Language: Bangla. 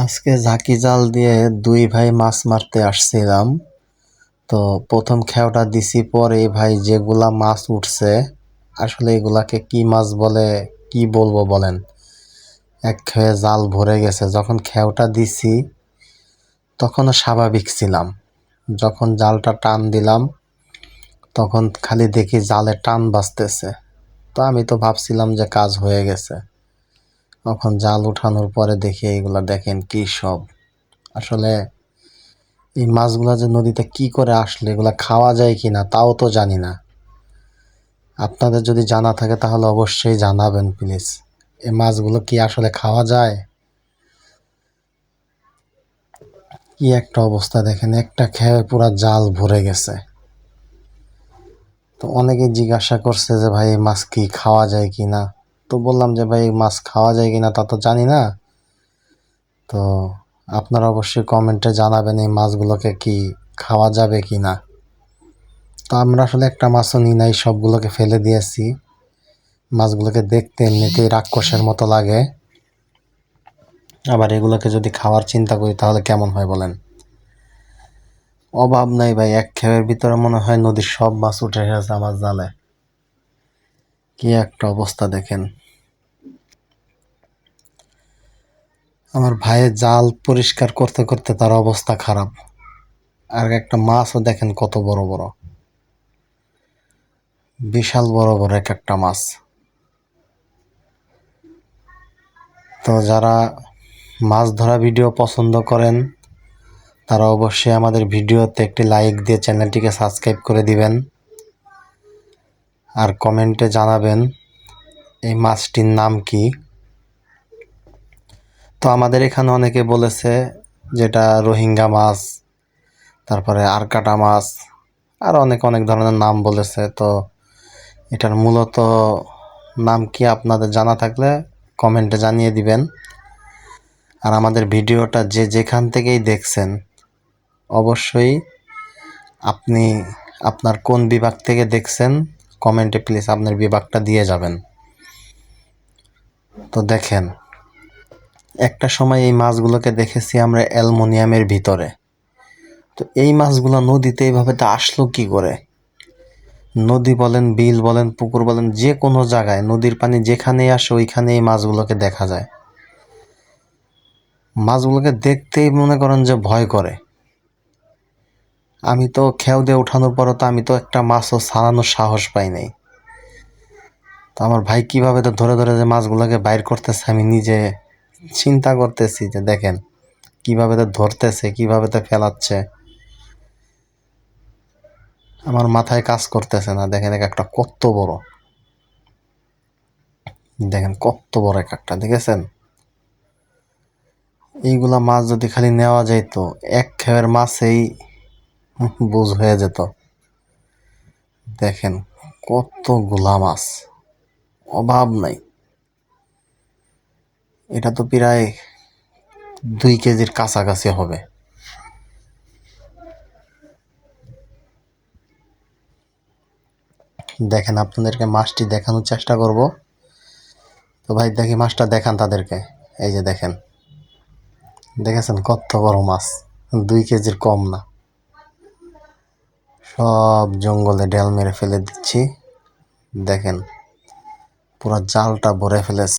আজকে ঝাঁকি জাল দিয়ে দুই ভাই মাছ মারতে আসছিলাম। তো প্রথম খেওটা দিছি, পরে ভাই যেগুলা মাছ উঠছে আসলে এগুলাকে কি মাছ বলে কি বলবো বলেন, এক খেয়ে জাল ভরে গেছে। যখন খেওটা দিছি তখনও স্বাভাবিক ছিলাম, যখন জালটা টান দিলাম তখন খালি দেখি জালে টান বাজতেছে। তো আমি তো ভাবছিলাম যে কাজ হয়ে গেছে। তখন জাল উঠানোর পরে দেখি এইগুলা দেখেন কি সব। আসলে এই মাছগুলা যে নদীতে কি করে আসলে, এগুলা খাওয়া যায় কিনা তাও তো জানি না। আপনাদের যদি জানা থাকে তাহলে অবশ্যই জানাবেন প্লিজ। এই মাছগুলো কি আসলে খাওয়া যায়? কি একটা অবস্থা দেখেন, একটা খেয়ে পুরা জাল ভরে গেছে। তো অনেকে জিজ্ঞাসা করছে যে ভাই এই মাছ কি খাওয়া যায় কিনা। তো বললাম যে ভাই এই মাছ খাওয়া যায় কিনা তা তো জানি না। তো আপনারা অবশ্যই কমেন্টে জানাবেন এই মাছগুলোকে কি খাওয়া যাবে কিনা। তো আমরা আসলে একটা মাছও নিই নাই, সবগুলোকে ফেলে দিয়েছি। মাছগুলোকে দেখতে এমনিতেই রাক্ষসের মতো লাগে, আবার এগুলোকে যদি খাওয়ার চিন্তা করি তাহলে কেমন হয় বলেন। অভাব নাই ভাই, এক খেয়ের ভিতরে মনে হয় নদীর সব মাছ উঠে গেছে আমার জালে। কি একটা অবস্থা দেখেন। আমার ভাইয়ের জাল পরিষ্কার করতে করতে তার অবস্থা খারাপ। আর একটা মাছও দেখেন কত বড় বড়, বিশাল বড় বড় এক একটা মাছ। তো যারা মাছ ধরা ভিডিও পছন্দ করেন তারা অবশ্যই আমাদের ভিডিওতে একটি লাইক দিয়ে চ্যানেলটিকে সাবস্ক্রাইব করে দিবেন, আর কমেন্টে জানাবেন এই মাছটির নাম কি। তো আমাদের এখানে অনেকে বলেছে যেটা রোহিঙ্গা মাছ, তারপরে আরকাটা মাছ, আর অনেক অনেক ধরনের নাম বলেছে। তো এটার মূলত নাম কি আপনাদের জানা থাকলে কমেন্টে জানিয়ে দিবেন। আর আমাদের ভিডিওটা যে যেখান থেকেই দেখছেন অবশ্যই আপনি আপনার কোন বিভাগ থেকে দেখছেন কমেন্টে প্লিজ আপনার বিভাগটা দিয়ে যাবেন। তো দেখেন, একটা সময় এই মাছগুলোকে দেখেছি আমরা অ্যালুমিনিয়ামের ভিতরে। তো এই মাছগুলো নদীতে এইভাবে তো আসলো কি করে? নদী বলেন, বিল বলেন, পুকুর বলেন, যে কোনো জায়গায় নদীর পানি যেখানেই আসে ওইখানে এই মাছগুলোকে দেখা যায়। মাছগুলোকে দেখতেই মনে করেন যে ভয় করে। আমি তো খেয়াও দিয়ে ওঠানোর পরও তো আমি তো একটা মাছও ছাড়ানোর সাহস পাই নাই। তো আমার ভাই কীভাবে তো ধরে ধরে যে মাছগুলোকে বাইর করতেছে আমি নিজে চিন্তা করতেছি যে দেখেন কীভাবে তো ধরতেছে, কীভাবে তো ফেলাচ্ছে, আমার মাথায় কাজ করতেছে না। দেখেন এক একটা কত বড়, দেখেন কত বড় এক একটা, দেখেছেন? এইগুলা মাছ যদি খালি নেওয়া যাইত এক খেয়ের মাছেই বোঝ হয়ে যেত। দেখেন কতগুলা মাছ, অভাব নাই। এটা তো প্রায় 2 কেজির কাছাকাছি হবে। দেখেন আপনাদেরকে মাছটি দেখানোর চেষ্টা করব। তো ভাই দেখি মাছটা দেখান তাদেরকে। এই যে দেখেন, দেখেছেন কত বড় মাছ, 2 কেজির কম না। সব জঙ্গলে ডেল মেরে ফেলে দিচ্ছি, দেখেন পুরো জালটা ভরে ফেলেছে।